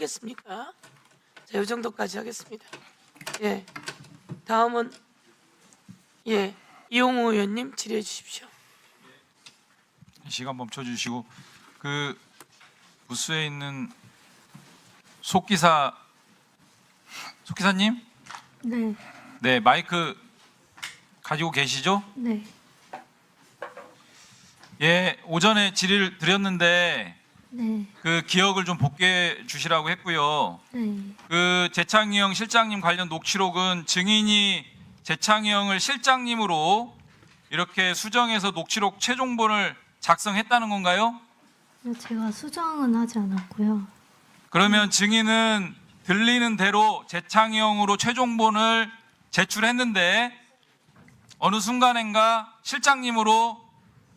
하겠습니까? 자, 이 정도까지 하겠습니다. 예, 다음은 이용호 의원님 질의해 주십시오. 시간 멈춰 주시고 그 부스에 있는 속기사님, 네, 네 마이크 가지고 계시죠? 네, 예, 오전에 질의를 드렸는데 네, 그 기억을 좀 복귀해 주시라고 했고요. 네, 그 재창희 형 실장님 관련 녹취록은 증인이 재창희 형을 실장님으로 이렇게 수정해서 녹취록 최종본을 작성했다는 건가요? 제가 수정은 하지 않았고요. 그러면 증인은 들리는 대로 재창희 형으로 최종본을 제출했는데 어느 순간인가 실장님으로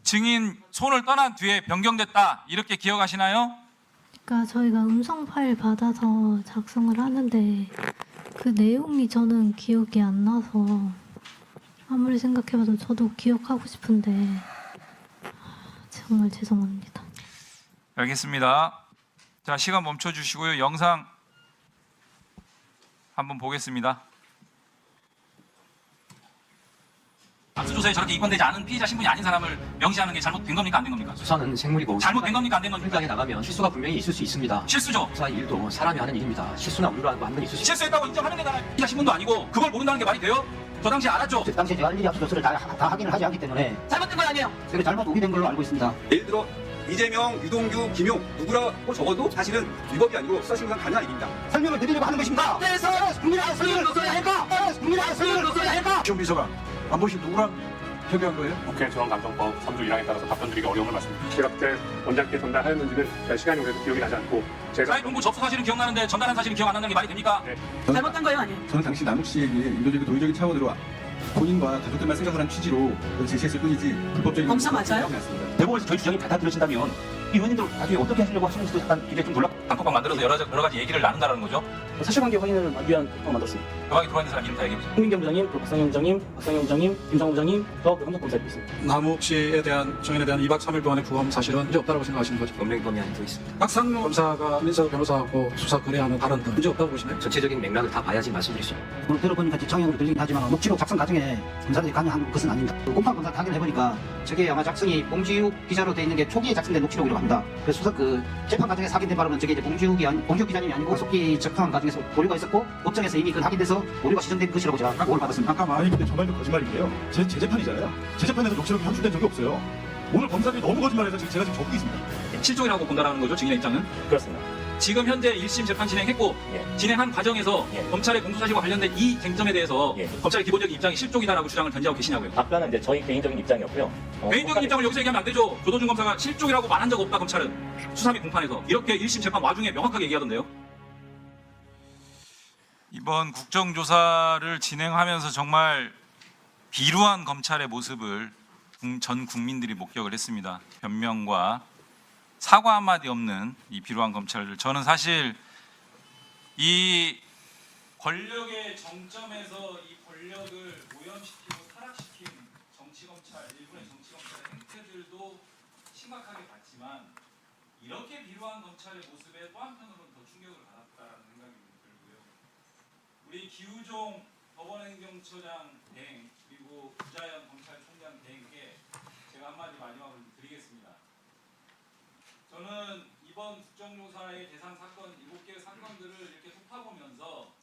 증인 손을 떠난 뒤에 변경됐다 이렇게 기억하시나요? 그러니까 저희가 음성 파일 받아서 작성을 하는데 그 내용이 저는 기억이 안 나서 아무리 생각해봐도 저도 기억하고 싶은데 정말 죄송합니다. 알겠습니다. 자, 시간 멈춰 주시고요. 영상 한번 보겠습니다. 압수조사에 저렇게 입건되지 않은 피의자 신분이 아닌 사람을 명시하는 게 잘못된 겁니까 안 된 겁니까? 수사는 생물이고 잘못된 겁니까 안 된 겁니까? 현장에 나가면 실수가 분명히 있을 수 있습니다. 실수죠. 수사 일도 사람이 하는 일입니다. 실수나 우려라는 거 한 번 있을 수 있습니다. 실수했다고 인정하는 데다가 피의자 신분도 아니고 그걸 모른다는 게 말이 돼요? 저 당시에 알았죠. 그 당시에 제가 일일이 압수조사를 다 확인을 하지 않기 때문에 잘못된 건 아니에요. 제가 잘못 오기된 걸로 알고 있습니다. 예를 들어 이재명, 유동규, 김용 누구라고 적어도 사실은 위법이 아니고 수사실무상 가능한 일입니다. 설명을 드리려고 하는 것입니다. 그래서 국민이 알아서 설명을 넣어야 할까? 국민이 알아서 설명을 넣어야 할까? 시험 비서가 안 보신 누구랑 협의한 거예요? 국회 중앙감정법 3조 1항에 따라서 답변드리기 어려움을 말씀드립니다. 제가 그때 원장께 전달하였는지는 시간이 오래서 기억이 나지 않고 제가 사회 공부 접수 사실은 기억나는데 전달한 사실은 기억 안 나는 게 말이 됩니까? 네. 잘못된 거예요, 아니에요? 저는 당시 남욱 씨에게 인도적이고 도의적인 차원으로 본인과 가족들만 생각을 한 취지로 제시했을 뿐이지 불법적인 검사 맞아요? 않습니다. 대법원에서 저희 주장이 받아들여진다면 이 의원님들 나중에 어떻게 하시려고 하시는지도 약간 굉장히 좀 놀랍. 단톡방 만들어서 여러 가지 얘기를 나눈다는 거죠. 사실관계 확인을 위한 거 만들었습니다. 그 방에 들어와 있는 사람 이름 다 얘기해 보세요. 홍민경 부장님, 박상영 부장님, 김성호 부장님, 저 함정 검사에 있습니다. 남욱 씨에 대한 증인에 대한 2박 3일 동안의 구금 사실은 문제 없다고 생각하시는 거죠? 법령범위 안에 들어있습니다. 박상용 검사가 민석 변호사하고 수사 거래하는 발언들 문제 없다고 보시나요? 전체적인 맥락을 다 봐야지 말씀드릴 수 있습니다. 오늘 들어보니까 지청형으로 들리긴 하지만 녹취록 작성 과정에 검사들이 관여한 것은 아닙니다. 곰팡 검사 확인해보니까 저게 아마 작성이 봉지욱 기자로 돼 있는 게 초기에 작성된 녹취록이라고 합니다. 그래서 수사 재판 과정에서 확인된 바로는 저게 이제 봉지욱 기자님이 아니고 속기 접수한 과정에서 오류가 있었고 법정에서 이미 그 확인돼서 오류가 시전된 것이라고 제가 보고를 받았습니다. 잠깐만, 아니 근데 정말로 거짓말인데요. 제 재판이잖아요. 제 재판에서 녹취록이 현출된 적이 없어요. 오늘 검사들이 너무 거짓말해서 제가 지금 적고 있습니다. 실종이라고 본다는 거죠, 증인의 입장은? 그렇습니다. 지금 현재 1심 재판 진행했고 진행한 과정에서 검찰의 공소사실과 관련된 이 쟁점에 대해서 검찰의 기본적인 입장이 실종이다라고 주장을 던지하고 계시냐고요. 답변은 이제 저희 개인적인 입장이었고요. 개인적인 입장을 여기서 얘기하면 안 되죠. 조도준 검사가 실종이라고 말한 적 없다, 검찰은. 수사 및 공판에서. 이렇게 1심 재판 와중에 명확하게 얘기하던데요. 이번 국정조사를 진행하면서 정말 비루한 검찰의 모습을 전 국민들이 목격을 했습니다. 변명과 사과 한마디 없는 이 비루한 검찰을, 저는 사실 이 권력의 정점에서 이 권력을 오염시키고 타락시킨 정치검찰, 일본의 정치검찰의 행태들도 심각하게 봤지만 이렇게 비루한 검찰의 모습에 또 한편으로는 더 충격을 받았다는 생각이 들고요. 우리 기우종 법원행정처장 대행 그리고 구자연 검찰총장 대행께 제가 한마디 마지막으로 드리겠습니다. 저는 이번 국정조사의 대상 사건 7개의 사건들을 이렇게 곱아보면서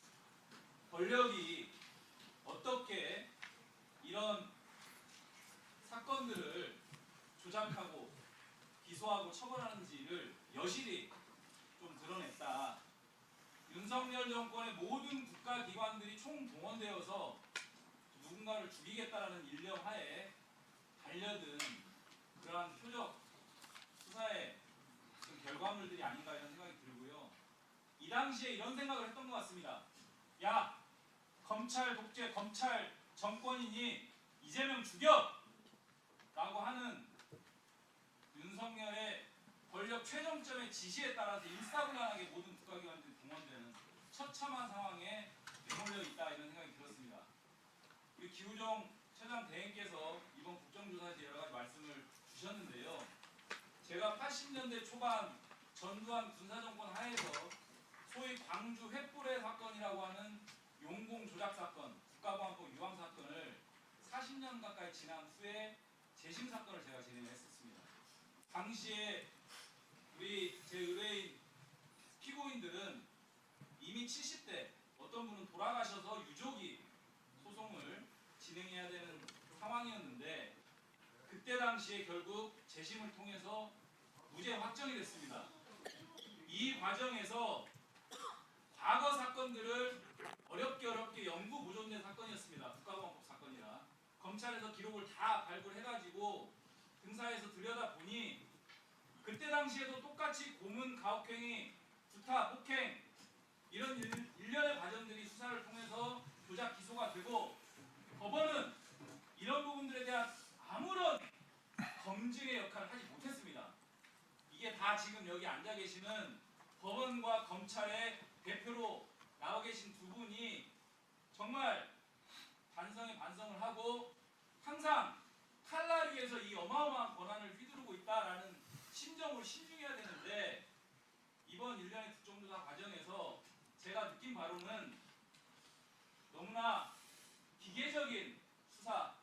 권력이 어떻게 이런 사건들을 조작하고 기소하고 처벌하는지를 여실히 좀 드러냈다. 윤석열 정권의 모든 국가기관들이 총동원되어서 누군가를 죽이겠다라는 일념하에 달려든 그러한 표적 수사의 결과물들이 아닌가 이런 생각이 들고요. 이 당시에 이런 생각을 했던 것 같습니다. 야, 검찰 독재, 검찰 정권이니 이재명 죽여! 라고 하는 윤석열의 권력 최정점의 지시에 따라서 일사불란하게 모든 국가기관들이 동원되는 처참한 상황에 내몰려 있다 이런 생각이 들었습니다. 우리 기우종 처장 대행께서 이번 국정조사에서 여러 가지 말씀을 주셨는데요. 제가 80년대 초반 전두환 군사정권 하에서 지난 후에 재심 사건을 제가 진행했었습니다. 당시에 우리 제 의뢰인 피고인들은 이미 70대, 어떤 분은 돌아가셔서 유족이 소송을 진행해야 되는 상황이었는데 그때 당시에 결국 재심을 통해서 무죄 확정이 됐습니다. 이 과정에서 과거 사건들을 어렵게 연구 보존된 사건이었습니다. 국가보안법 사건이라 검찰에서 기록을 다 발굴해가지고 등사해서 들여다보니 그때 당시에도 똑같이 고문, 가혹행위, 구타, 폭행 이런 일련의 과정들이 수사를 통해서 조작 기소가 되고 법원은 이런 부분들에 대한 아무런 검증의 역할을 하지 못했습니다. 이게 다 지금 여기 앉아 계시는 법원과 검찰의 대표로 나와 계신 두 분이 정말 반성에 반성을 하고 항상 탈날 위해서 이 어마어마한 권한을 휘두르고 있다라는 심정으로 신중해야 되는데 이번 일련의 국정조사 과정에서 제가 느낀 바로는 너무나 기계적인 수사,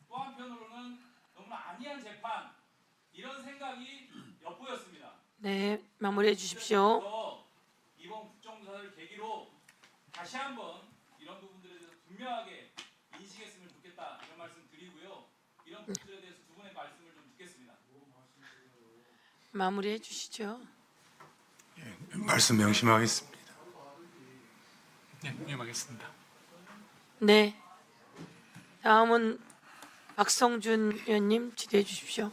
또 한편으로는 너무나 안이한 재판 이런 생각이 엿보였습니다. 네, 마무리해 주십시오. 그래서 이번 국정조사를 계기로 다시 한번 이런 부분들에 대해서 분명하게 인식했으면 좋겠다 이런 말씀 드리고요. 이런 부분들에 대해서 두 분의 말씀을 좀 듣겠습니다. 마무리해 주시죠. 말씀 명심하겠습니다. 네, 명심하겠습니다. 네. 다음은 박성준 의원님 질의해 주십시오.